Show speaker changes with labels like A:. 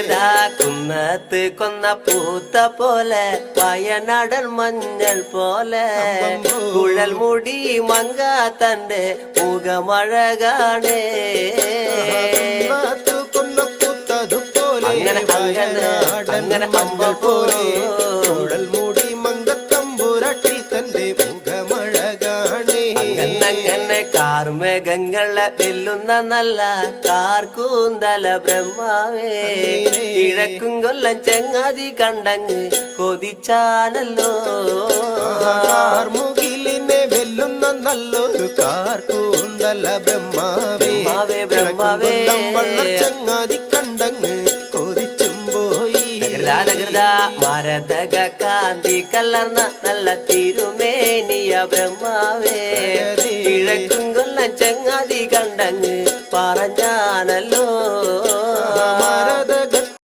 A: കുന്നത്ത് കൊന്ന പൂത്ത പോലെ വയനാടൻ മഞ്ഞൾ പോലെ കുഴൽ മുടി മങ്ക തന്റെ മുഖമഴകാണേ അങ്ങനെ അങ്ങനെ അമ്പ പോലെ
B: കുഴൽ മുടി മങ്കത്തമ്പുരട്ടി തന്റെ മുഖമഴകാണേ
A: അങ്ങനെ കാർമേഘങ്ങളെ വെല്ലുന്ന നല്ല കാർക്കൂന്തല ബ്രഹ്മാവേ കിഴക്കും കൊല്ലം ചെങ്ങാതി കണ്ടങ്ങ് കൊതിച്ചാനല്ലോ
B: കാർമുകിലിനെ വെല്ലുന്ന നല്ലൊരു കാർക്കൂന്തല ബ്രഹ്മാവേ
A: ബ്രഹ്മാവേ
B: ചങ്ങാതി കണ്ടങ്ങ് കൊതിച്ചും പോയി
A: മരതക കാന്തി കലർന്ന നല്ല തിരുമേനിയ ബ്രഹ്മാവേ കിഴക്കും കൊല്ലം ചങ്ങാതി കണ്ടങ്ങ് പറഞ്ഞാനല്ലോ
B: മരത